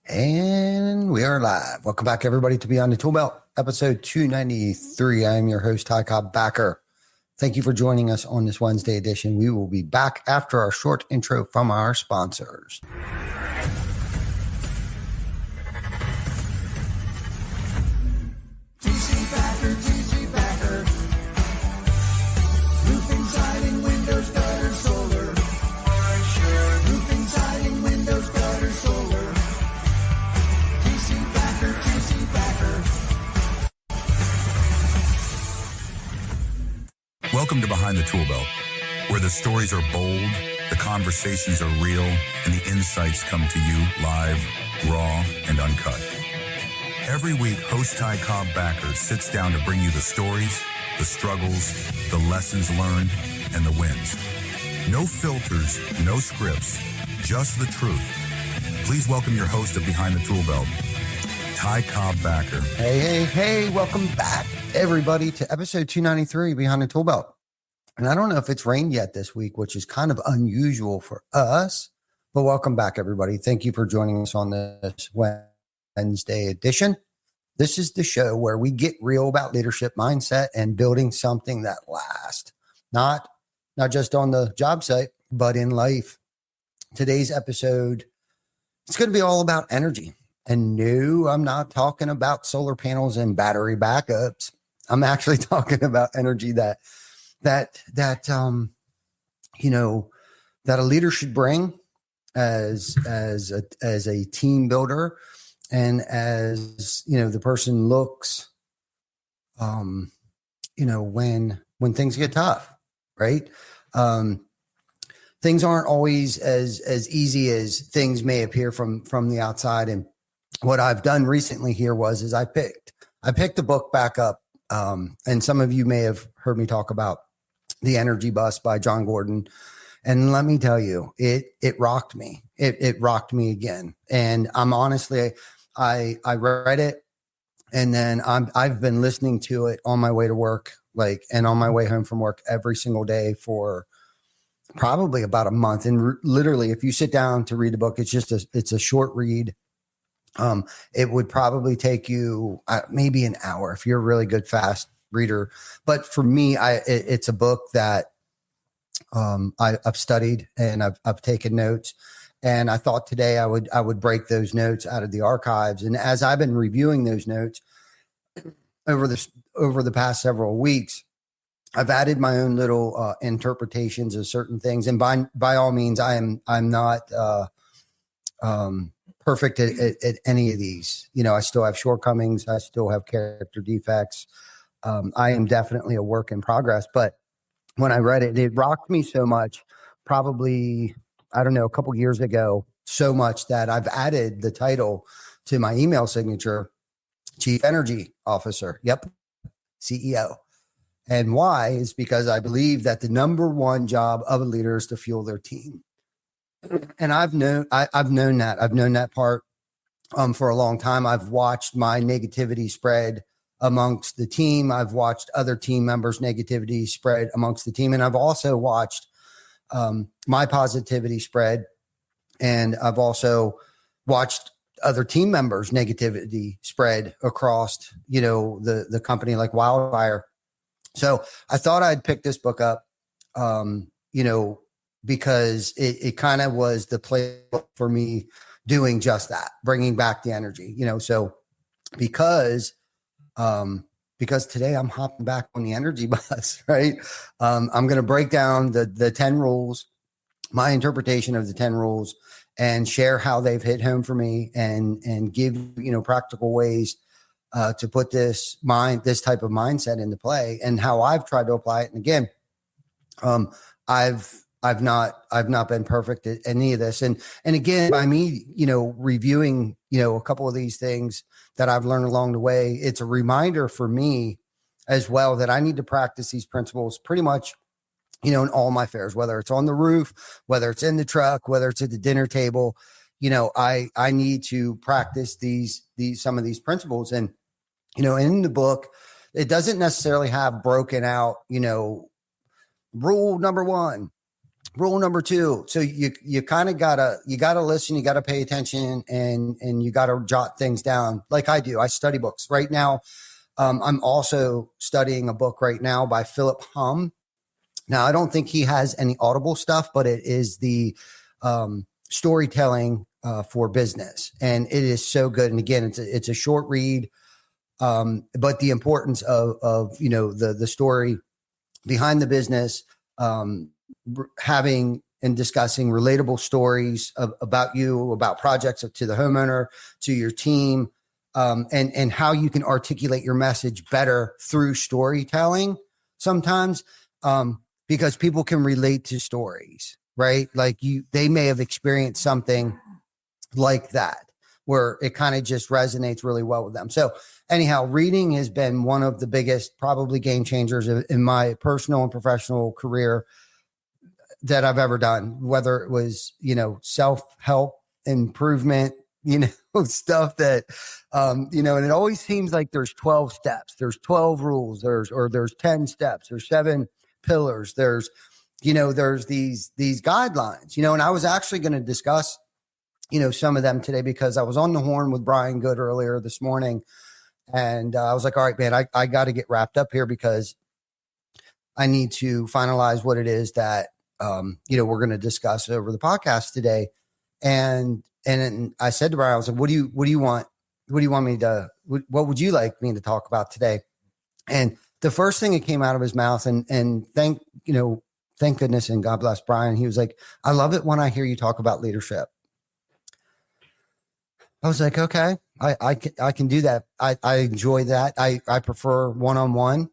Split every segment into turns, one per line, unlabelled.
And we are live. Welcome back, everybody, to Beyond the Tool Belt, episode 293. I am your host, Cobb-Backer. Thank you for joining us on this Wednesday edition. We will be back after our short intro from our sponsors.
Cobb-Backer. Roofing, siding, windows, gutters, solar. Roofing, siding, windows, gutters, solar. Cobb-Backer.
Welcome to Behind the Tool Belt, where the stories are bold, the conversations are real, and the insights come to you live, raw, and uncut. Every week, host Ty Cobb-Backer sits down to bring you the stories, the struggles, the lessons learned, and the wins. No filters, no scripts, just the truth. Please welcome your host of Behind the Tool Belt, Ty Cobb-Backer.
Hey, welcome back, everybody, to episode 293, Behind the Tool Belt. And I don't know if it's rained yet this week, which is kind of unusual for us, but welcome back, everybody. Thank you for joining us on this Wednesday edition. This is the show where we get real about leadership mindset and building something that lasts, not just on the job site, but in life. Today's episode, it's going to be all about energy. And no, I'm not talking about solar panels and battery backups. I'm actually talking about energy that a leader should bring as a team builder, and as the person looks, when things get tough, right? Things aren't always as easy as things may appear from the outside. And what I've done recently here is I picked the book back up. And some of you may have heard me talk about The Energy Bus by John Gordon. And let me tell you, it rocked me. It rocked me again. And I'm honestly, I read it, and then I've been listening to it on my way to work, and on my way home from work every single day for probably about a month. And literally, if you sit down to read the book, it's a short read. It would probably take you maybe an hour if you're a really good, fast reader. But for me, it's a book that I've studied, and I've taken notes. And I thought today I would break those notes out of the archives. And as I've been reviewing those notes over the past several weeks, I've added my own little interpretations of certain things. And by all means, I'm not perfect at any of these. I still have shortcomings. I still have character defects. I am definitely a work in progress. But when I read it, it rocked me so much, probably, I don't know, a couple years ago, so much that I've added the title to my email signature, Chief Energy Officer. Yep. CEO. And why is because I believe that the number one job of a leader is to fuel their team. And I've known that part for a long time. I've watched my negativity spread amongst the team. I've watched other team members' negativity spread amongst the team. And I've also watched my positivity spread. And I've also watched other team members' negativity spread across, the company like wildfire. So I thought I'd pick this book up, because it kind of was the playbook for me doing just that, bringing back the energy, so because today I'm hopping back on the energy bus, right? I'm going to break down the 10 rules, my interpretation of the 10 rules, and share how they've hit home for me, and give, practical ways to put this type of mindset into play, and how I've tried to apply it. And again, I've not been perfect at any of this. And again, by me, reviewing, a couple of these things that I've learned along the way, it's a reminder for me as well that I need to practice these principles pretty much, in all my affairs, whether it's on the roof, whether it's in the truck, whether it's at the dinner table. I need to practice some of these principles. And, in the book, it doesn't necessarily have broken out, rule number 1, Rule number 2. So you kind of gotta listen, you gotta pay attention, and you gotta jot things down like I do. I study books right now. I'm also studying a book right now by Philip Hum. Now, I don't think he has any Audible stuff, but it is the storytelling for business, and it is so good. And again, it's a short read, but the importance of the story behind the business, having and discussing relatable stories about you, about projects to the homeowner, to your team, and how you can articulate your message better through storytelling sometimes, because people can relate to stories, right? Like they may have experienced something like that where it kind of just resonates really well with them. So anyhow, reading has been one of the biggest, probably game changers in my personal and professional career that I've ever done, whether it was, self-help improvement, stuff that, and it always seems like there's 12 steps, there's 12 rules, there's 10 steps, there's 7 pillars, there's these guidelines, and I was actually going to discuss, some of them today because I was on the horn with Brian Good earlier this morning. And I was like, all right, man, I got to get wrapped up here because I need to finalize what it is that, we're going to discuss over the podcast today. And I said to Brian, I was like, what do you want? What do you want me to, what would you like me to talk about today? And the first thing that came out of his mouth, and thank goodness and God bless Brian, he was like, I love it when I hear you talk about leadership. I was like, okay, I can do that. I enjoy that. I prefer one-on-one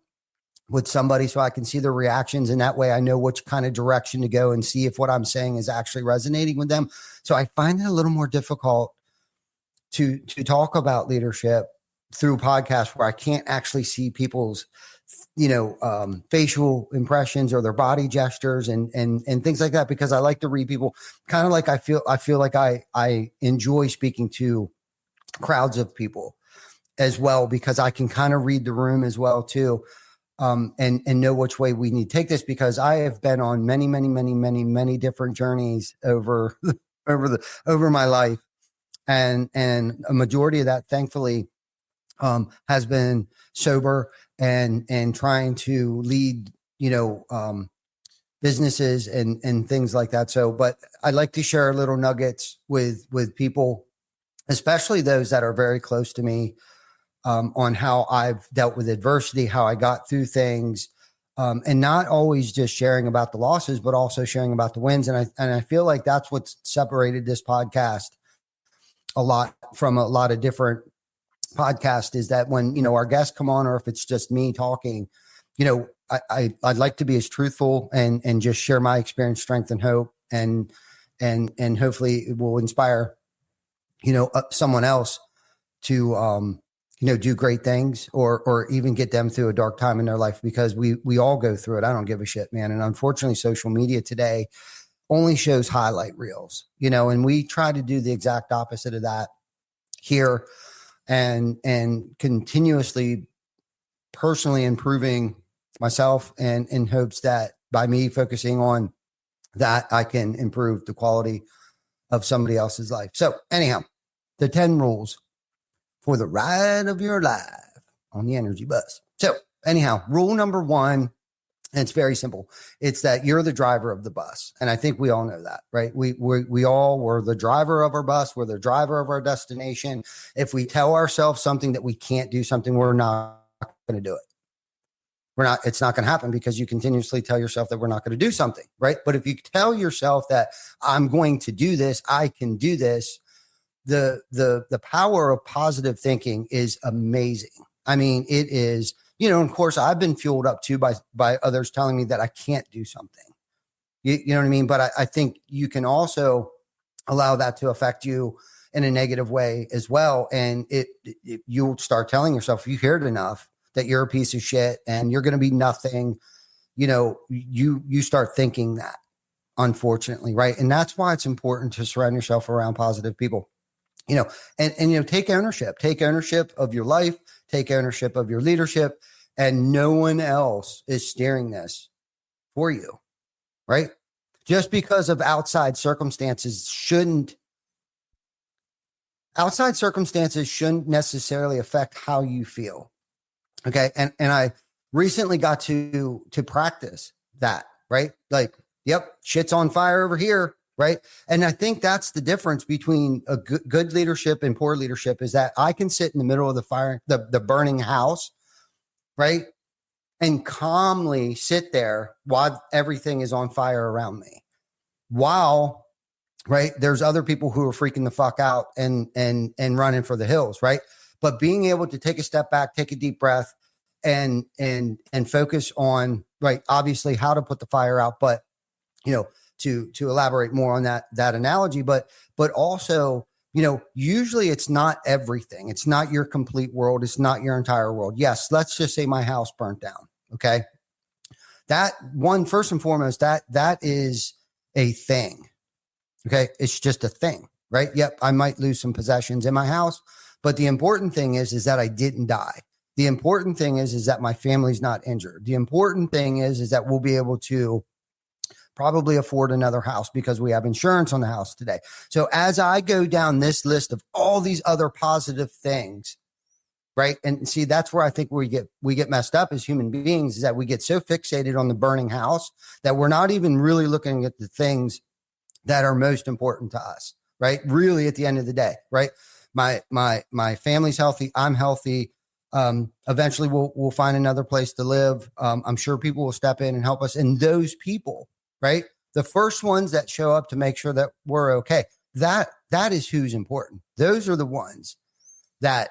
with somebody so I can see their reactions. And that way I know which kind of direction to go and see if what I'm saying is actually resonating with them. So I find it a little more difficult to talk about leadership through podcasts where I can't actually see people's, facial impressions or their body gestures and things like that, because I like to read people kind of like I feel like I enjoy speaking to crowds of people as well, because I can kind of read the room as well too. And know which way we need to take this, because I have been on many different journeys over my life. And a majority of that, thankfully, has been sober and trying to lead, businesses and things like that. So, but I like to share little nuggets with people, especially those that are very close to me, on how I've dealt with adversity, how I got through things, and not always just sharing about the losses, but also sharing about the wins. And I feel like that's what's separated this podcast a lot from a lot of different podcasts, is that when, our guests come on, or if it's just me talking, I'd like to be as truthful and just share my experience, strength, and hope, and hopefully it will inspire, someone else to, do great things, or even get them through a dark time in their life, because we all go through it. I don't give a shit, man. And unfortunately, social media today only shows highlight reels, and we try to do the exact opposite of that here, and continuously personally improving myself, and in hopes that by me focusing on that, I can improve the quality of somebody else's life. So anyhow, the 10 rules for the ride of your life on the energy bus. So anyhow, rule number 1, and it's very simple. It's that you're the driver of the bus. And I think we all know that, right? We all were the driver of our bus. We're the driver of our destination. If we tell ourselves something that we can't do something, we're not going to do it. It's not going to happen, because you continuously tell yourself that we're not going to do something, right? But if you tell yourself that I'm going to do this, I can do this, the power of positive thinking is amazing. I mean, it is, and of course I've been fueled up too by others telling me that I can't do something. You know what I mean? But I think you can also allow that to affect you in a negative way as well. And you'll start telling yourself, if you hear it enough, that you're a piece of shit and you're going to be nothing, you start thinking that, unfortunately. Right. And that's why it's important to surround yourself around positive people, and take ownership of your life, take ownership of your leadership, and no one else is steering this for you. Right. just because of outside circumstances shouldn't necessarily affect how you feel. Okay. And I recently got to practice that, right? Like, yep, shit's on fire over here. Right. And I think that's the difference between a good leadership and poor leadership, is that I can sit in the middle of the fire, the burning house, right, and calmly sit there while everything is on fire around me. While, right, there's other people who are freaking the fuck out and running for the hills, right? But being able to take a step back, take a deep breath, and focus on, right, obviously how to put the fire out, but to elaborate more on that analogy, but also, usually it's not everything. It's not your complete world. It's not your entire world. Yes, let's just say my house burnt down. Okay. That one, first and foremost, that is a thing. Okay. It's just a thing, right? Yep. I might lose some possessions in my house, but the important thing is that I didn't die. The important thing is that my family's not injured. The important thing is that we'll be able to probably afford another house because we have insurance on the house today. So as I go down this list of all these other positive things, right? And see, that's where I think we get messed up as human beings, is that we get so fixated on the burning house that we're not even really looking at the things that are most important to us, right? Really, at the end of the day, right? My family's healthy. I'm healthy. Eventually we'll find another place to live. I'm sure people will step in and help us. And those people, right, the first ones that show up to make sure that we're okay, that is who's important. Those are the ones that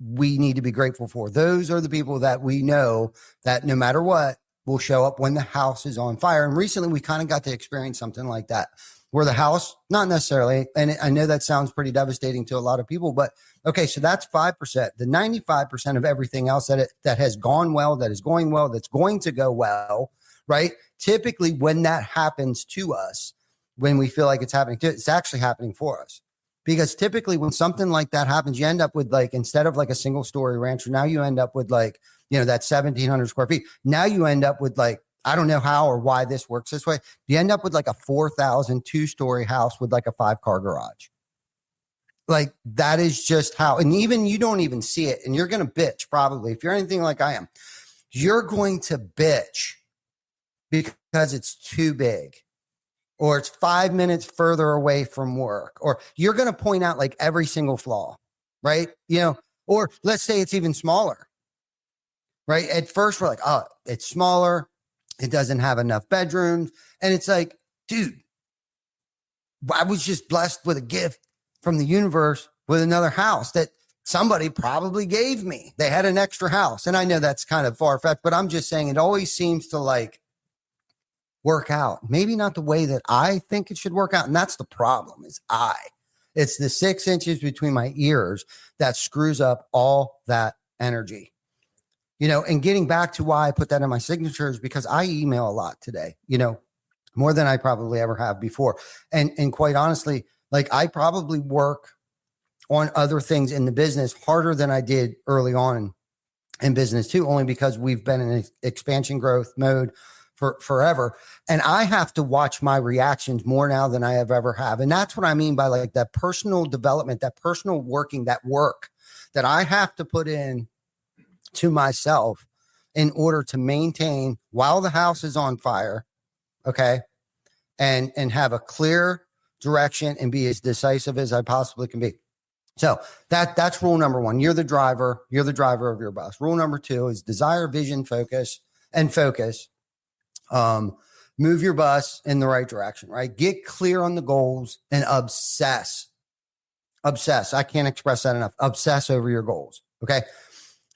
we need to be grateful for. Those are the people that we know that no matter what will show up when the house is on fire. And recently we kind of got to experience something like that, where the house, not necessarily, and I know that sounds pretty devastating to a lot of people, but okay, so that's 5%. The 95% of everything else that has gone well, that is going well, that's going to go well, right? Typically when that happens to us, when we feel like it's happening to, it's actually happening for us. Because typically when something like that happens, you end up with, like, instead of like a single story ranch, now you end up with, like, that 1,700 square feet. Now you end up with, like, I don't know how or why this works this way. You end up with like a 4,000 2-story house with like a 5-car garage. Like, that is just how, and even you don't even see it. And you're going to bitch probably. If you're anything like I am, you're going to bitch because it's too big, or it's 5 minutes further away from work, or you're going to point out like every single flaw, right? Or let's say it's even smaller, right? At first we're like, oh, it's smaller. It doesn't have enough bedrooms. And it's like, dude, I was just blessed with a gift from the universe with another house that somebody probably gave me. They had an extra house. And I know that's kind of far-fetched, but I'm just saying it always seems to like work out. Maybe not the way that I think it should work out. And that's the problem, is it's the 6 inches between my ears that screws up all that energy. And getting back to why I put that in my signature is because I email a lot today, more than I probably ever have before. And quite honestly, like, I probably work on other things in the business harder than I did early on in business too, only because we've been in expansion growth mode for forever. And I have to watch my reactions more now than I have ever have. And that's what I mean by like that personal development, that personal working, that work that I have to put in to myself in order to maintain while the house is on fire. Okay. And have a clear direction and be as decisive as I possibly can be. So that's rule number 1. You're the driver of your bus. Rule number 2 is desire, vision, focus. Move your bus in the right direction, right? Get clear on the goals and obsess. I can't express that enough. Obsess over your goals. Okay.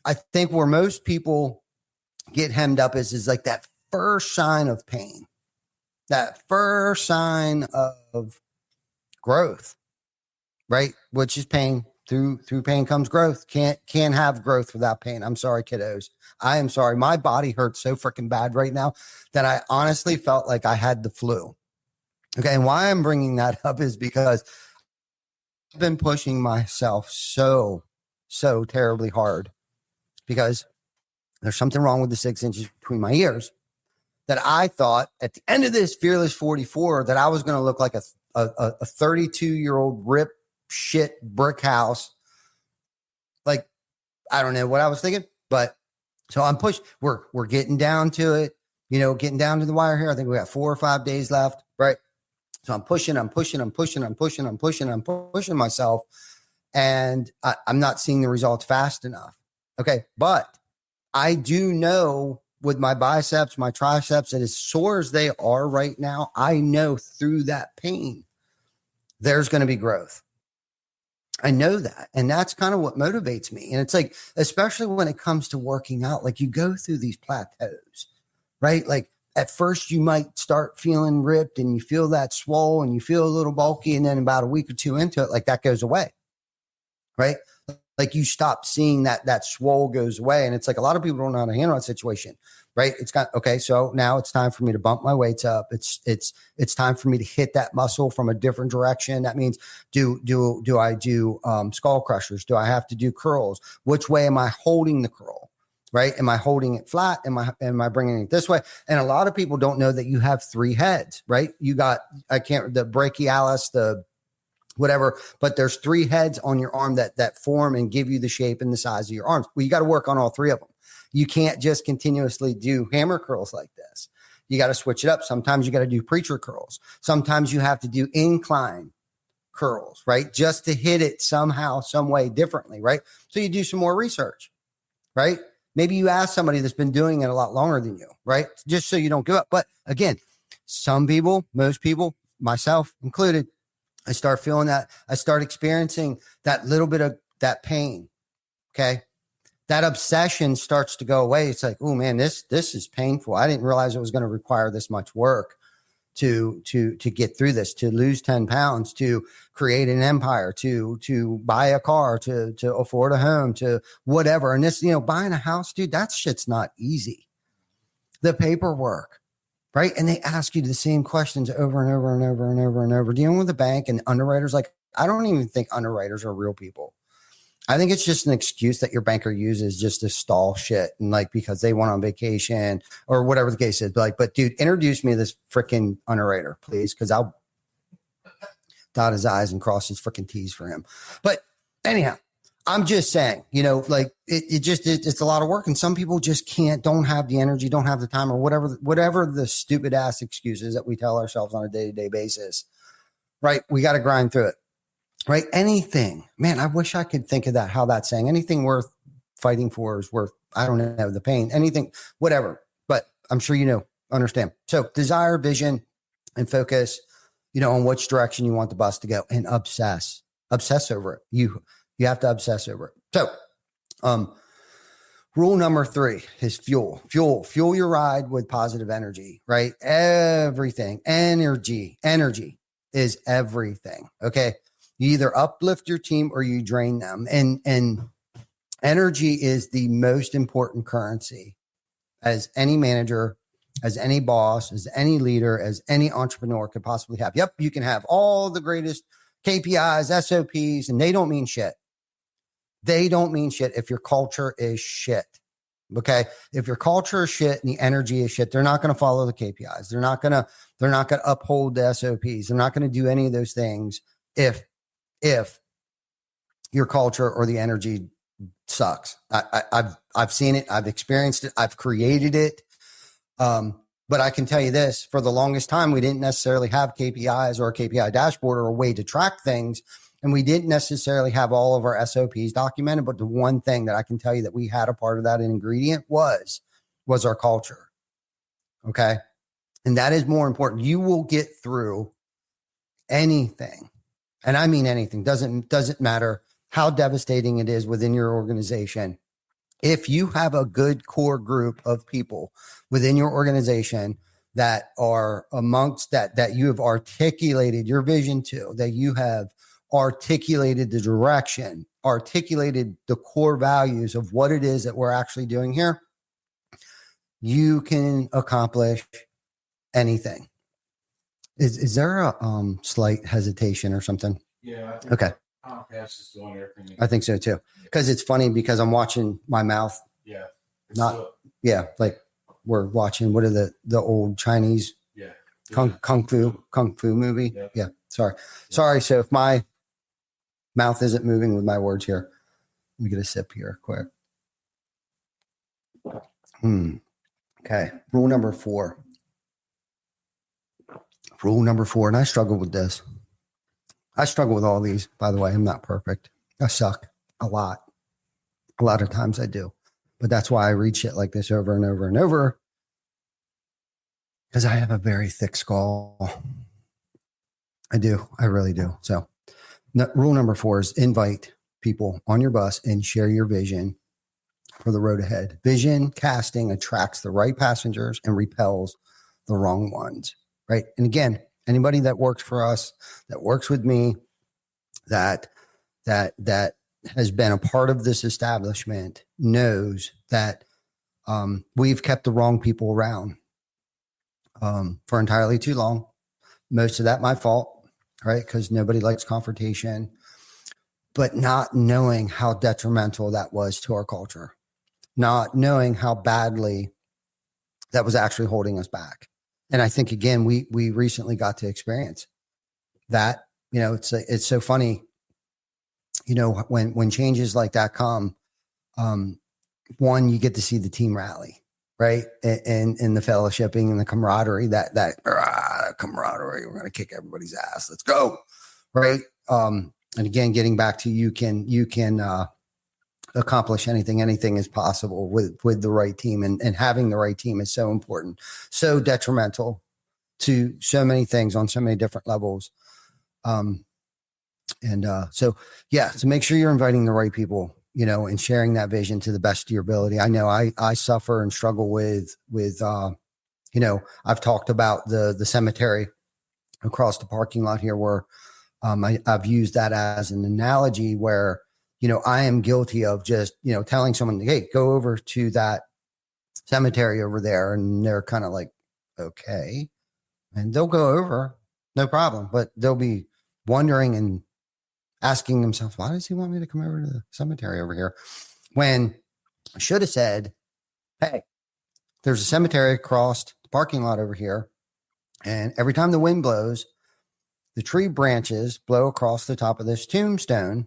I think where most people get hemmed up is like that first sign of pain, that first sign of growth, right? Which is pain. Through pain comes growth. Can't have growth without pain. I'm sorry, kiddos. I am sorry. My body hurts so freaking bad right now that I honestly felt like I had the flu. Okay. And why I'm bringing that up is because I've been pushing myself so terribly hard, because there's something wrong with the 6 inches between my ears that I thought at the end of this Fearless 44 that I was going to look like a 32-year-old rip shit brick house. Like, I don't know what I was thinking, but so I'm pushed. We're getting down to it, getting down to the wire here. I think we got 4 or 5 days left, right? So I'm pushing myself, and I'm not seeing the results fast enough. Okay. But I do know with my biceps, my triceps, and as sore as they are right now, I know through that pain, there's going to be growth. I know that. And that's kind of what motivates me. And it's like, especially when it comes to working out, like you go through these plateaus, right? Like at first you might start feeling ripped and you feel that swole and you feel a little bulky. And then about a week or two into it, like that goes away, right? Like you stop seeing that swole goes away. And it's like a lot of people don't know how to handle that situation, right? It's got, okay, so now it's time for me to bump my weights up. It's time for me to hit that muscle from a different direction. That means do I do skull crushers? Do I have to do curls? Which way am I holding the curl? Right? Am I holding it flat? Am I bringing it this way? And a lot of people don't know that you have 3 heads, right? You got, the brachialis, the whatever, but there's 3 heads on your arm that form and give you the shape and the size of your arms. Well, you got to work on all 3 of them. You can't just continuously do hammer curls like this. You got to switch it up. Sometimes you got to do preacher curls. Sometimes you have to do incline curls, right? Just to hit it somehow, some way differently, right? So you do some more research, right? Maybe you ask somebody that's been doing it a lot longer than you, right? Just so you don't give up. But again, some people, most people, myself included, I start feeling that. I start experiencing that little bit of that pain. Okay. That obsession starts to go away. It's like, oh man, this is painful. I didn't realize it was going to require this much work to get through this, to lose 10 pounds, to create an empire, to buy a car, to afford a home, to whatever. And this, buying a house, dude, that shit's not easy. The paperwork, right? And they ask you the same questions over and over and over and over and over. Dealing with the bank and underwriters, like, I don't even think underwriters are real people. I think it's just an excuse that your banker uses just to stall shit and like because they went on vacation or whatever the case is. But dude, introduce me to this freaking underwriter, please, because I'll dot his I's and cross his freaking T's for him. But anyhow, I'm just saying, like it's a lot of work, and some people just don't have the energy, don't have the time, or whatever the stupid ass excuses that we tell ourselves on a day-to-day basis. Right? We got to grind through it. Right? Anything, man, I wish I could think of that, how that's saying anything worth fighting for is worth, I don't know, the pain, anything, whatever, but I'm sure, understand. So desire, vision, and focus, on which direction you want the bus to go, and obsess over it. You have to obsess over it. So, rule number 3 is fuel your ride with positive energy, right? Everything, energy is everything. Okay. You either uplift your team or you drain them. And energy is the most important currency as any manager, as any boss, as any leader, as any entrepreneur could possibly have. Yep, you can have all the greatest KPIs, SOPs, and they don't mean shit. They don't mean shit if your culture is shit. Okay. If your culture is shit and the energy is shit, they're not going to follow the KPIs. They're not going to uphold the SOPs. They're not going to do any of those things if your culture or the energy sucks. I've seen it. I've experienced it. I've created it. But I can tell you this, for the longest time, we didn't necessarily have KPIs or a KPI dashboard or a way to track things. And we didn't necessarily have all of our SOPs documented. But the one thing that I can tell you that we had a part of that ingredient was our culture. Okay. And that is more important. You will get through anything. And I mean anything. Doesn't matter how devastating it is within your organization. If you have a good core group of people within your organization that are amongst that you have articulated your vision to, that you have articulated the direction, articulated the core values of what it is that we're actually doing here, you can accomplish anything. Is there a slight hesitation or something?
Yeah. I think
okay.
Comcast is doing everything.
I think so too. Because it's funny because I'm watching my mouth.
Yeah.
Not. Yeah. Like we're watching, what are the old Chinese
Yeah.
kung fu movie?
Yeah.
Yeah. Sorry. So if my mouth isn't moving with my words here, let me get a sip here quick. Okay. Rule number 4. And I struggle with this. I struggle with all these, by the way. I'm not perfect. I suck a lot. A lot of times I do. But that's why I read shit like this over and over and over. Because I have a very thick skull. I do. I really do. So rule number 4 is invite people on your bus and share your vision for the road ahead. Vision casting attracts the right passengers and repels the wrong ones. Right. And again, anybody that works for us, that works with me, that has been a part of this establishment knows that we've kept the wrong people around for entirely too long. Most of that my fault, right? Because nobody likes confrontation, but not knowing how detrimental that was to our culture, not knowing how badly that was actually holding us back. And I think, again, we recently got to experience that. You know, it's so funny, you know, when changes like that come, one, you get to see the team rally, right? And the fellowshipping and the camaraderie, that camaraderie, we're going to kick everybody's ass. Let's go. Right. And again, getting back to you can accomplish anything is possible with the right team, and having the right team is so important, so detrimental to so many things on so many different levels. So make sure you're inviting the right people, you know, and sharing that vision to the best of your ability. I know I suffer and struggle with, you know, I've talked about the cemetery across the parking lot here where, I've used that as an analogy where, you know, I am guilty of just, you know, telling someone, hey, go over to that cemetery over there. And they're kind of like, okay. And they'll go over, no problem. But they'll be wondering and asking themselves, why does he want me to come over to the cemetery over here? When I should have said, hey, there's a cemetery across the parking lot over here. And every time the wind blows, the tree branches blow across the top of this tombstone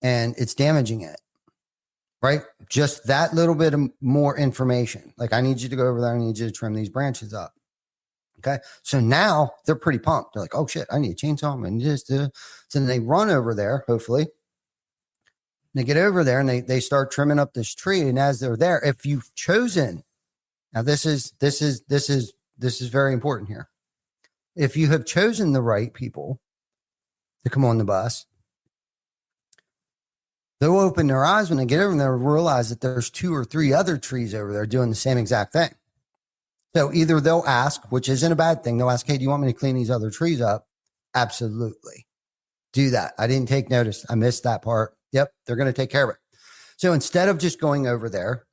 and it's damaging it, right? Just that little bit of more information. Like, I need you to go over there. I need you to trim these branches up. Okay. So now they're pretty pumped. They're like, oh shit, I need a chainsaw. And just, so then they run over there, hopefully. And they get over there and they start trimming up this tree. And as they're there, if you've chosen, now this is very important here. If you have chosen the right people to come on the bus, they'll open their eyes when they get over there and realize that there's 2 or 3 other trees over there doing the same exact thing. So either they'll ask, which isn't a bad thing. They'll ask, hey, do you want me to clean these other trees up? Absolutely. Do that. I didn't take notice. I missed that part. Yep. They're going to take care of it. So instead of just going over there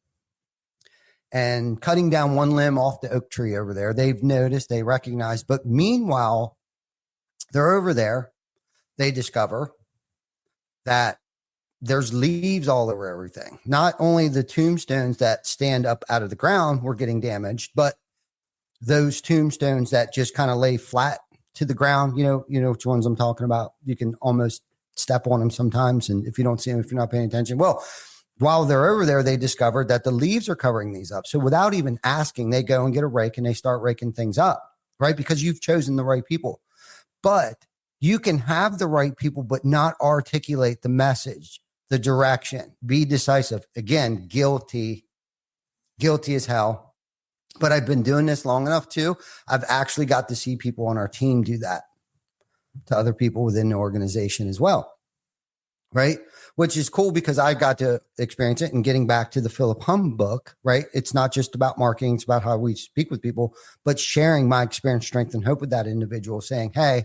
and cutting down one limb off the oak tree over there, they've noticed, they recognize, but meanwhile, they're over there. They discover that there's leaves all over everything. Not only the tombstones that stand up out of the ground were getting damaged, but those tombstones that just kind of lay flat to the ground, you know which ones I'm talking about. You can almost step on them sometimes. And if you don't see them, if you're not paying attention, well, while they're over there, they discovered that the leaves are covering these up. So without even asking, they go and get a rake and they start raking things up, right? Because you've chosen the right people. But you can have the right people, but not articulate the message, the direction, be decisive. Again, guilty as hell. But I've been doing this long enough too. I've actually got to see people on our team do that to other people within the organization as well. Right. Which is cool because I got to experience it. And getting back to the Philip Hum book, right? It's not just about marketing. It's about how we speak with people, but sharing my experience, strength, and hope with that individual, saying, hey,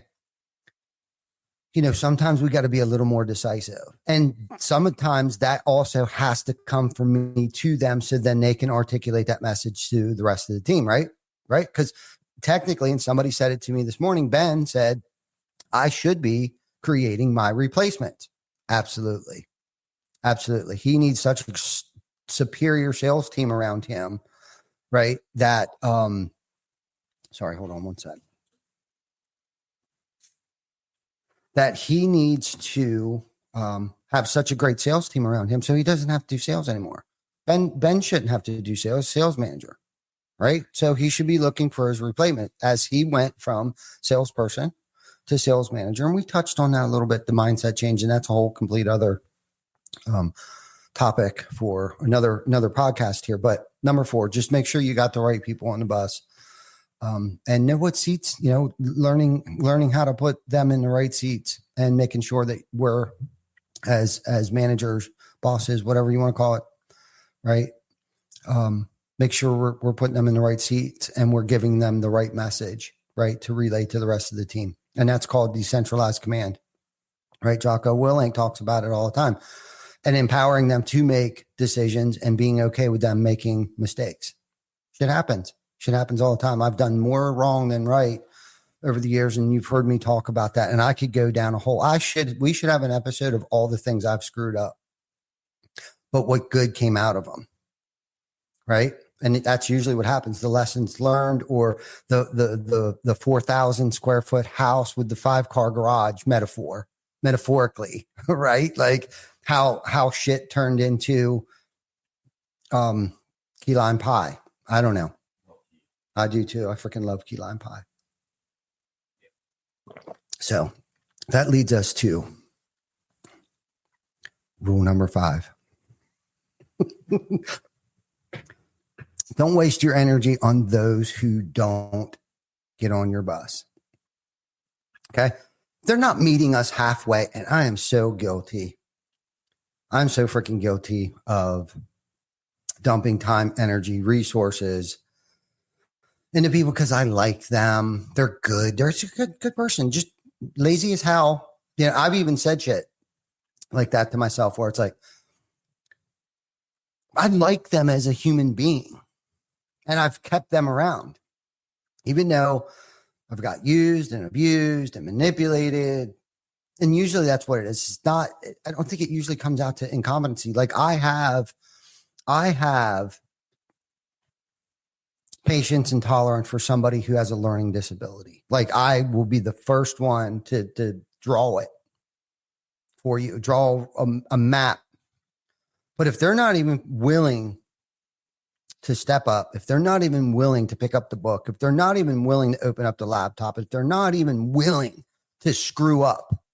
you know, sometimes we got to be a little more decisive. And sometimes that also has to come from me to them. So then they can articulate that message to the rest of the team. Right. Right. Because technically, and somebody said it to me this morning, Ben said, I should be creating my replacement. Absolutely. Absolutely. He needs such a superior sales team around him right? That, sorry, hold on one sec. That he needs to have such a great sales team around him so he doesn't have to do sales anymore. Ben shouldn't have to do sales manager, right? So he should be looking for his replacement as he went from salesperson to sales manager. And we touched on that a little bit, the mindset change, and that's a whole complete other topic for another podcast here. But number 4, just make sure you got the right people on the bus. And know what seats, learning how to put them in the right seats and making sure that we're as managers, bosses, whatever you want to call it, right? Make sure we're putting them in the right seats and we're giving them the right message, right, to relay to the rest of the team. And that's called decentralized command, right? Jocko Willink talks about it all the time, and empowering them to make decisions and being okay with them making mistakes. Shit happens all the time. I've done more wrong than right over the years, and you've heard me talk about that. And I could go down a whole. We should have an episode of all the things I've screwed up, but what good came out of them, right? And that's usually what happens. The lessons learned, or the 4,000 square foot house with the 5-car garage metaphorically, right? Like how shit turned into key lime pie. I don't know. I do too. I freaking love key lime pie. So that leads us to rule number 5. Don't waste your energy on those who don't get on your bus. Okay? They're not meeting us halfway, and I am so guilty. I'm so freaking guilty of dumping time, energy, resources into people because I like them. They're good. They're a good person. Just lazy as hell. I've even said shit like that to myself where it's like, I like them as a human being, and I've kept them around, even though I've got used and abused and manipulated. And usually that's what it is. It's not, I don't think it usually comes out to incompetency. Like I have patience and tolerance for somebody who has a learning disability. Like I will be the first one to draw it for you, draw a map. But if they're not even willing to step up, if they're not even willing to pick up the book, if they're not even willing to open up the laptop, if they're not even willing to screw up,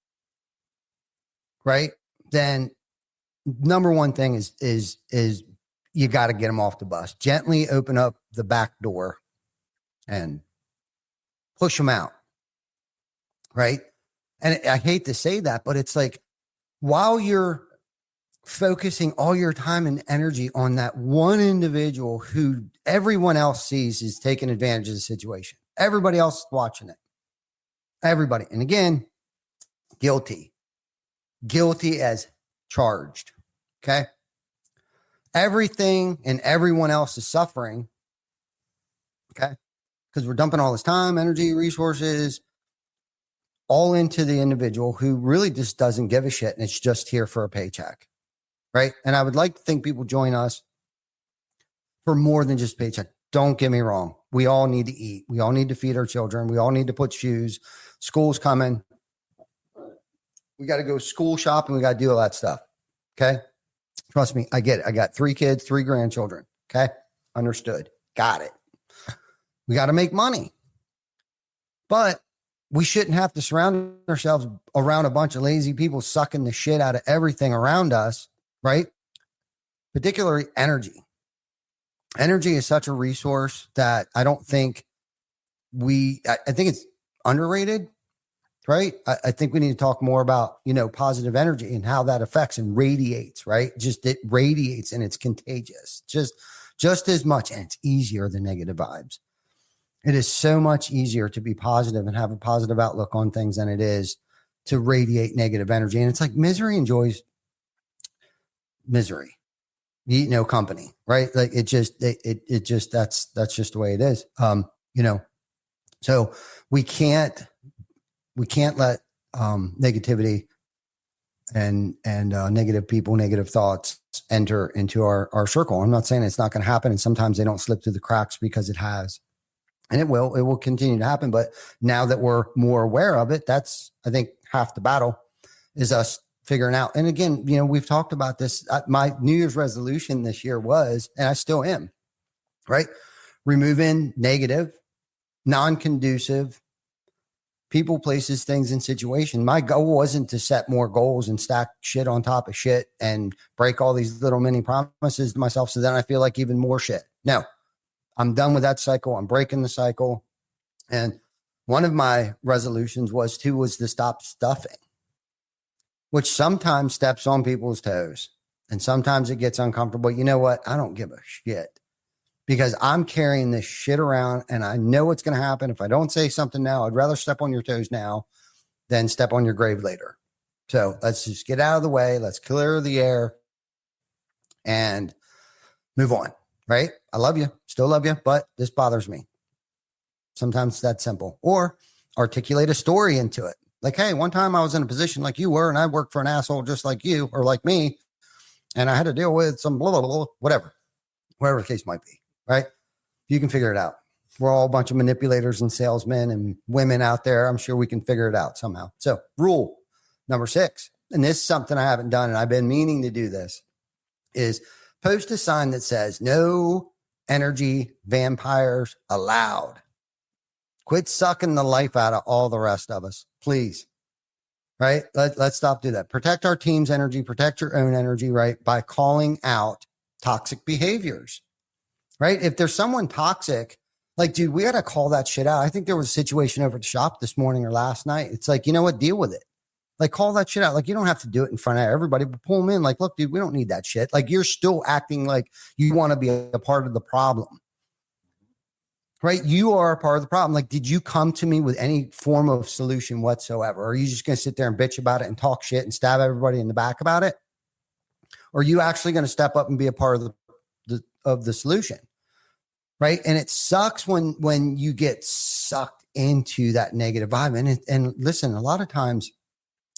right? Then number one thing is you got to get them off the bus. Gently open up the back door and push them out, right? And I hate to say that, but it's like while you're focusing all your time and energy on that one individual who everyone else sees is taking advantage of the situation. Everybody else is watching it. Everybody. And again, guilty as charged. Okay. Everything and everyone else is suffering. Okay. Because we're dumping all this time, energy, resources all into the individual who really just doesn't give a shit. And it's just here for a paycheck. Right. And I would like to think people join us for more than just paycheck. Don't get me wrong. We all need to eat. We all need to feed our children. We all need to put shoes. School's coming. We got to go school shopping. We got to do all that stuff. Okay. Trust me. I get it. I got 3 kids, 3 grandchildren. Okay. Understood. Got it. We got to make money. But we shouldn't have to surround ourselves around a bunch of lazy people sucking the shit out of everything around us. Right? Particularly energy. Energy is such a resource that I don't think I think it's underrated, right? I think we need to talk more about, positive energy and how that affects and radiates, right? Just it radiates and it's contagious just as much. And it's easier than negative vibes. It is so much easier to be positive and have a positive outlook on things than it is to radiate negative energy. And it's like misery enjoys misery, company, right? Like it just that's just the way it is. So we can't let negativity and negative people, negative thoughts enter into our circle. I'm not saying it's not going to happen. And sometimes they don't slip through the cracks, because it has, and it will continue to happen. But now that we're more aware of it, that's, I think, half the battle is us figuring out. And again, we've talked about this. My New Year's resolution this year was, and I still am, right? Removing negative, non-conducive people, places, things, and situation. My goal wasn't to set more goals and stack shit on top of shit and break all these little mini promises to myself, so then I feel like even more shit. No, I'm done with that cycle. I'm breaking the cycle. And one of my resolutions was to stop stuffing, which sometimes steps on people's toes. And sometimes it gets uncomfortable. You know what? I don't give a shit, because I'm carrying this shit around, and I know what's going to happen. If I don't say something now, I'd rather step on your toes now than step on your grave later. So let's just get out of the way. Let's clear the air and move on. Right? I love you. Still love you, but this bothers me. Sometimes it's that simple. Or articulate a story into it. Like, hey, one time I was in a position like you were, and I worked for an asshole just like you or like me, and I had to deal with some blah, blah, blah, whatever the case might be. Right? You can figure it out. We're all a bunch of manipulators and salesmen and women out there. I'm sure we can figure it out somehow. So rule number 6, and this is something I haven't done, and I've been meaning to do this, is post a sign that says no energy vampires allowed. Quit sucking the life out of all the rest of us, please. Right? Let's stop doing that. Protect our team's energy, protect your own energy, right? By calling out toxic behaviors. Right? If there's someone toxic, like, dude, we got to call that shit out. I think there was a situation over at the shop this morning or last night. It's like, you know what? Deal with it. Like, call that shit out. Like, you don't have to do it in front of everybody, but pull them in. Like, look, dude, we don't need that shit. Like, you're still acting like you want to be a part of the problem. Right? You are a part of the problem. Like, did you come to me with any form of solution whatsoever? Or are you just going to sit there and bitch about it and talk shit and stab everybody in the back about it? Or are you actually going to step up and be a part of the solution? Right? And it sucks when you get sucked into that negative vibe. And listen, a lot of times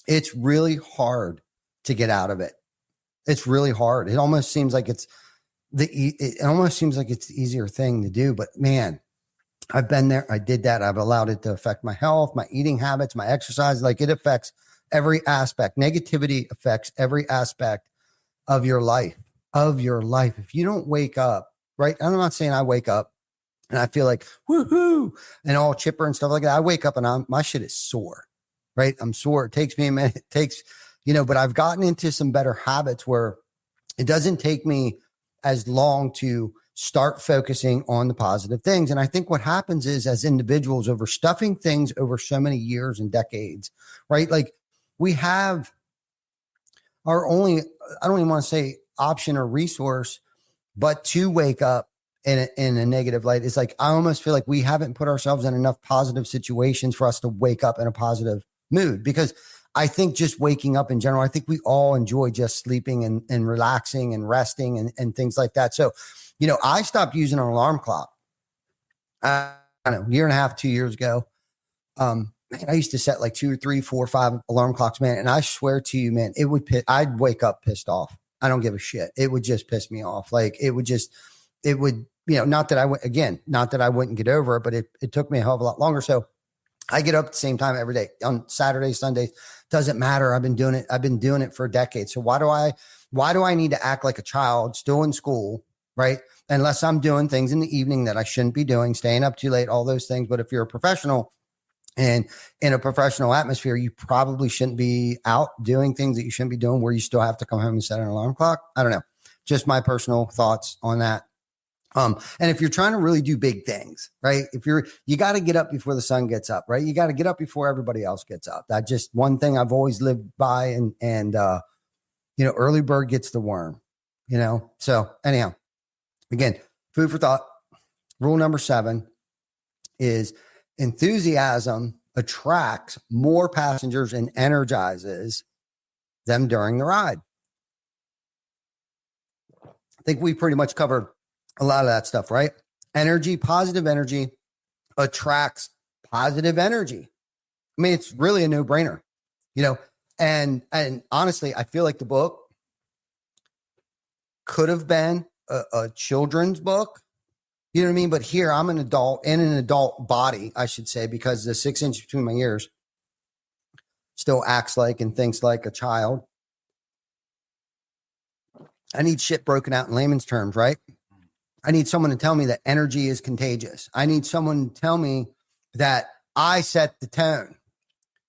it's really hard to get out of it. It's really hard. It almost seems like it's the easier thing to do, but man, I've been there. I did that. I've allowed it to affect my health, my eating habits, my exercise. Like, it affects every aspect. Negativity affects every aspect of your life, If you don't wake up, right? I'm not saying I wake up and I feel like woohoo and all chipper and stuff like that. I wake up and my shit is sore, right? I'm sore. It takes me a minute. It takes, but I've gotten into some better habits where it doesn't take me as long to start focusing on the positive things. And I think what happens is, as individuals, overstuffing things over so many years and decades, right? Like, we have our only, I don't even want to say option or resource, but to wake up in a negative light. It's like, I almost feel like we haven't put ourselves in enough positive situations for us to wake up in a positive mood, because I think just waking up in general, I think we all enjoy just sleeping and relaxing and resting and things like that. So, I stopped using an alarm clock. I don't know, 1.5 years, 2 years ago. Man, I used to set like 2, 3, 4, 5 alarm clocks, man. And I swear to you, man, I'd wake up pissed off. I don't give a shit. It would just piss me off. Like, it would, not that I wouldn't get over it, but it took me a hell of a lot longer. So I get up at the same time every day on Saturdays, Sundays. Doesn't matter. I've been doing it for decades. So why do I need to act like a child still in school? Right? Unless I'm doing things in the evening that I shouldn't be doing, staying up too late, all those things. But if you're a professional and in a professional atmosphere, you probably shouldn't be out doing things that you shouldn't be doing, where you still have to come home and set an alarm clock. I don't know. Just my personal thoughts on that. And if you're trying to really do big things, right? You got to get up before the sun gets up, right? You got to get up before everybody else gets up. That's just one thing I've always lived by. And early bird gets the worm, So anyhow, again, food for thought. Rule number 7 is enthusiasm attracts more passengers and energizes them during the ride. I think we pretty much covered a lot of that stuff, right? Positive energy attracts positive energy. I mean, it's really a no-brainer, and honestly, I feel like the book could have been a children's book. You know what I mean? But here I'm an adult in an adult body, I should say, because the 6 inch between my ears still acts like and thinks like a child. I need shit broken out in layman's terms, right? I need someone to tell me that energy is contagious. I need someone to tell me that I set the tone.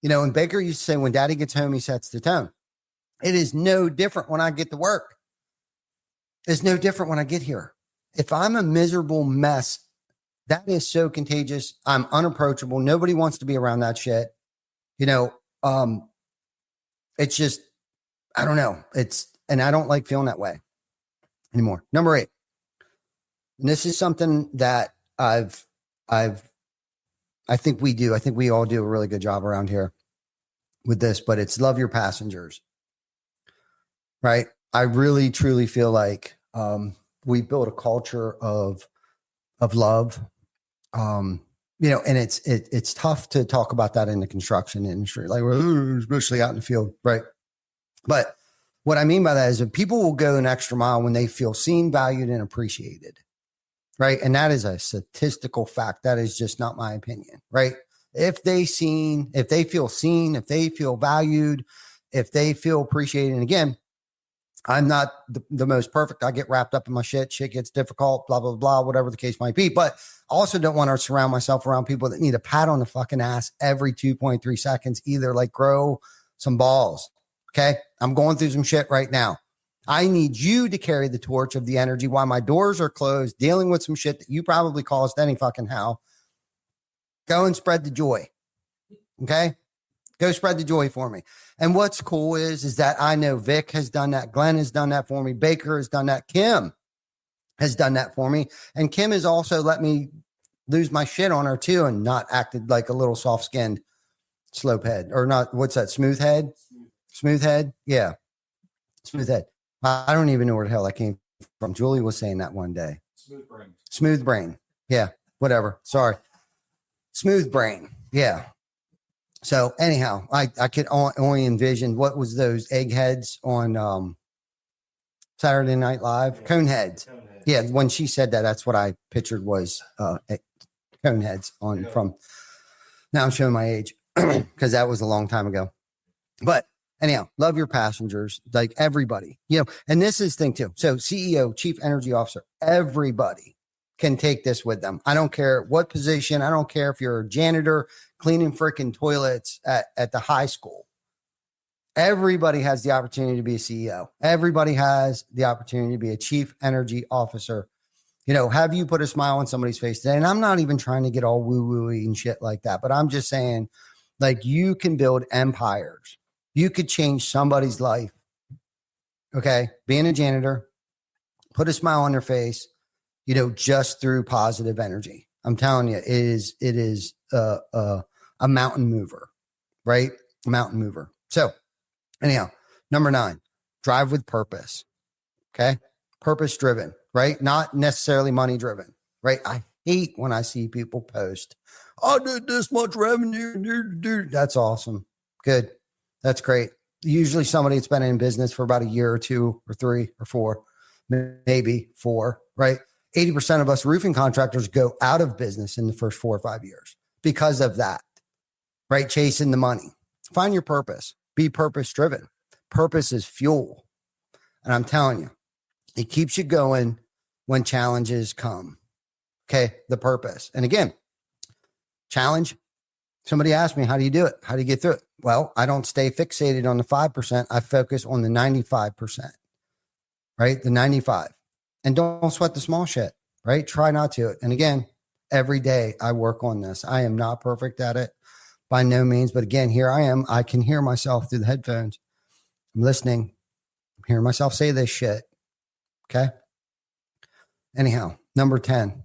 You know, and Baker used to say, when daddy gets home, he sets the tone. It is no different when I get to work. It's no different when I get here. If I'm a miserable mess, that is so contagious. I'm unapproachable. Nobody wants to be around that shit. You know, it's just, I don't know. And I don't like feeling that way anymore. Number 8. And this is something that I think we all do a really good job around here with this, but it's love your passengers, right? I really, truly feel like, we built a culture of love, you know, and it's tough to talk about that in the construction industry, like especially out in the field. Right. But what I mean by that is that people will go an extra mile when they feel seen, valued, and appreciated. Right. And that is a statistical fact. That is just not my opinion. Right. If they feel seen, if they feel valued, if they feel appreciated. And again, I'm not the most perfect. I get wrapped up in my shit. Shit gets difficult, blah, blah, blah, whatever the case might be. But I also don't want to surround myself around people that need a pat on the fucking ass every 2.3 seconds either. Like, grow some balls. Okay. I'm going through some shit right now. I need you to carry the torch of the energy while my doors are closed, dealing with some shit that you probably caused any fucking how. Go and spread the joy. Okay. Go spread the joy for me. And what's cool is that I know Vic has done that. Glenn has done that for me. Baker has done that. Kim has done that for me. And Kim has also let me lose my shit on her too and not acted like a little soft-skinned slope head or not. What's that? Smooth head? Smooth head? Yeah. Smooth head. I don't even know where the hell that came from. Julie was saying that one day.
Smooth brain.
Smooth brain. Yeah. Whatever. Sorry. Smooth brain. Yeah. So anyhow, I could only envision what was those eggheads on Saturday Night Live? Coneheads. Yeah, when she said that, that's what I pictured was Coneheads on from. Now I'm showing my age because that was a long time ago. But anyhow, love your passengers, like everybody, you know. And this is the thing too. So CEO, Chief Energy Officer, everybody can take this with them. I don't care what position. I don't care if you're a janitor cleaning freaking toilets at the high school. Everybody has the opportunity to be a CEO. Everybody has the opportunity to be a chief energy officer. You know, have you put a smile on somebody's face today? And I'm not even trying to get all woo-woo-y and shit like that, but I'm just saying, like, you can build empires. You could change somebody's life. Okay. Being a janitor, put a smile on their face, you know, just through positive energy. I'm telling you, it is a mountain mover, right? A mountain mover. So anyhow, number 9, drive with purpose. Okay. Purpose driven, right? Not necessarily money driven, right? I hate when I see people post, I did this much revenue. Dude. That's awesome. Good. That's great. Usually somebody that's been in business for about a year or 2 or 3 or 4, maybe 4, right? 80% of us roofing contractors go out of business in the first 4 or 5 years because of that, right? Chasing the money. Find your purpose. Be purpose driven. Purpose is fuel. And I'm telling you, it keeps you going when challenges come. Okay. The purpose. And again, challenge. Somebody asked me, how do you do it? How do you get through it? Well, I don't stay fixated on the 5%. I focus on the 95%, right? The 95. And don't sweat the small shit, right? Try not to. And again, every day I work on this. I am not perfect at it by no means. But again, here I am. I can hear myself through the headphones. I'm listening. I'm hearing myself say this shit. Okay. Anyhow, number 10.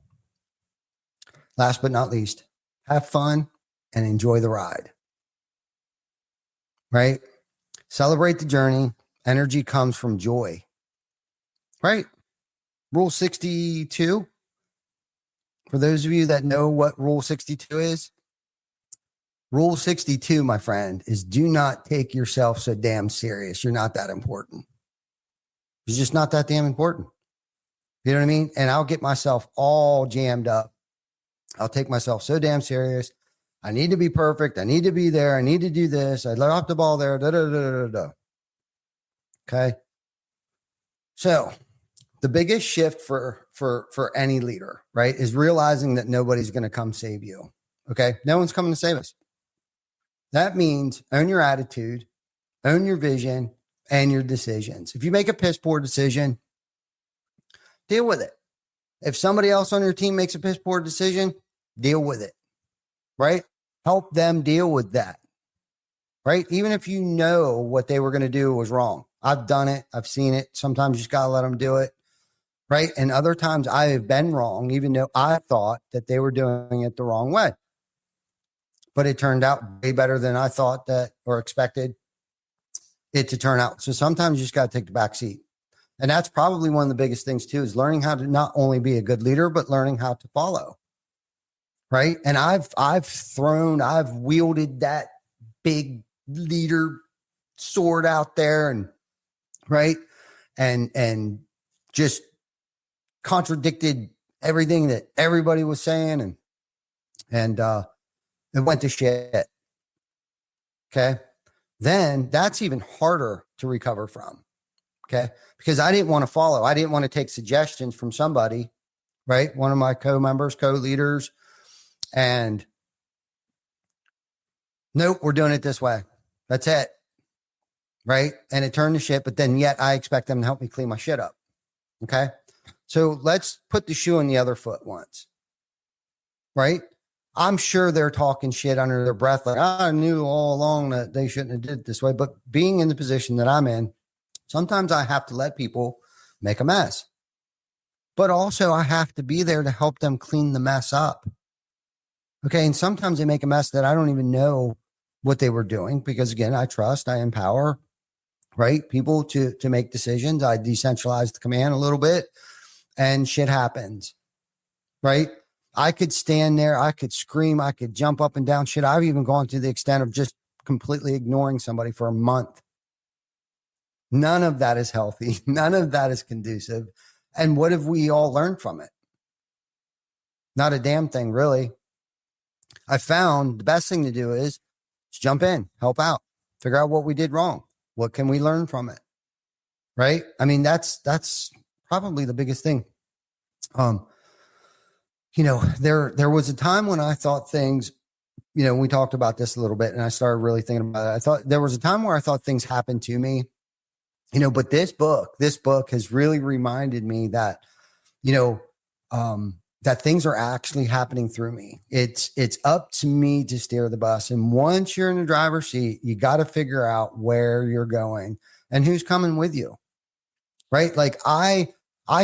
Last but not least, have fun and enjoy the ride. Right? Celebrate the journey. Energy comes from joy. Right? Rule 62. For those of you that know what Rule 62 is, Rule 62, my friend, is do not take yourself so damn serious. You're not that important. It's just not that damn important. You know what I mean? And I'll get myself all jammed up. I'll take myself so damn serious. I need to be perfect. I need to be there. I need to do this. I left the ball there. Da, da, da, da, da. Okay. So the biggest shift for any leader, right, is realizing that nobody's going to come save you. Okay. No one's coming to save us. That means own your attitude, own your vision, and your decisions. If you make a piss poor decision, deal with it. If somebody else on your team makes a piss poor decision, deal with it, right? Help them deal with that, right? Even if you know what they were going to do was wrong. I've done it. I've seen it. Sometimes you just got to let them do it, right? And other times I have been wrong, even though I thought that they were doing it the wrong way. But it turned out way better than I thought that or expected it to turn out. So sometimes you just got to take the back seat. And that's probably one of the biggest things too, is learning how to not only be a good leader, but learning how to follow. Right. And I've wielded that big leader sword out there and right. And just contradicted everything that everybody was saying. And it went to shit. Okay. Then that's even harder to recover from. Okay. Because I didn't want to follow. I didn't want to take suggestions from somebody, right? One of my co-members, co-leaders. And nope, we're doing it this way. That's it. Right. And it turned to shit, but then yet I expect them to help me clean my shit up. Okay. So let's put the shoe on the other foot once. Right. I'm sure they're talking shit under their breath. Like, I knew all along that they shouldn't have did it this way. But being in the position that I'm in, sometimes I have to let people make a mess. But also I have to be there to help them clean the mess up. Okay. And sometimes they make a mess that I don't even know what they were doing because, again, I trust, I empower, right, people to make decisions. I decentralize the command a little bit and shit happens, right? I could stand there. I could scream. I could jump up and down shit. I've even gone to the extent of just completely ignoring somebody for a month. None of that is healthy. None of that is conducive. And what have we all learned from it? Not a damn thing, really. I found the best thing to do is just jump in, help out, figure out what we did wrong. What can we learn from it? Right? I mean, that's probably the biggest thing. There was a time when I thought things, we talked about this a little bit and I started really thinking about it. I thought there was a time where I thought things happened to me, but this book has really reminded me that, that things are actually happening through me. It's up to me to steer the bus. And once you're in the driver's seat, you got to figure out where you're going and who's coming with you. Right? Like I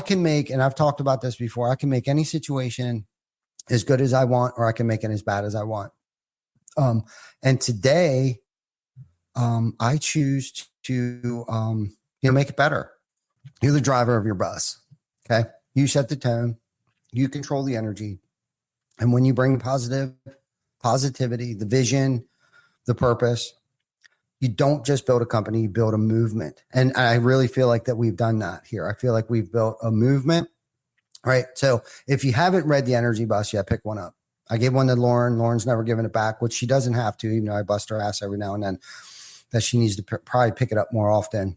can make, and I've talked about this before, I can make any situation as good as I want, or I can make it as bad as I want. And today, I choose to, make it better. You're the driver of your bus. Okay. You set the tone. You control the energy. And when you bring positivity, the vision, the purpose, you don't just build a company, you build a movement. And I really feel like that we've done that here. I feel like we've built a movement, right? So if you haven't read The Energy Bus yet, pick one up. I gave one to Lauren. Lauren's never given it back, which she doesn't have to, even though I bust her ass every now and then, that she needs to probably pick it up more often.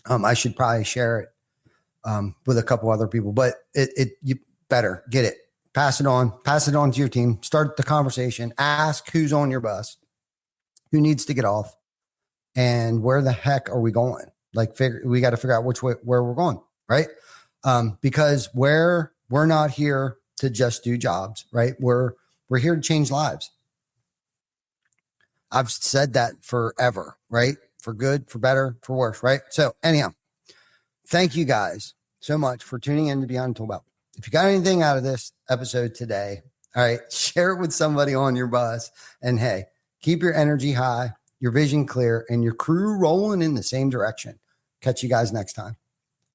I should probably share it with a couple other people, but you better get it, pass it on to your team, start the conversation, ask who's on your bus, who needs to get off, and where the heck are we going? Like we got to figure out where we're going. Right. Because we're not here to just do jobs, right? We're here to change lives. I've said that forever, right? For good, for better, for worse. Right. So anyhow, thank you guys so much for tuning in to Beyond Toolbelt. If you got anything out of this episode today, all right, share it with somebody on your bus. And hey, keep your energy high, your vision clear, and your crew rolling in the same direction. Catch you guys next time.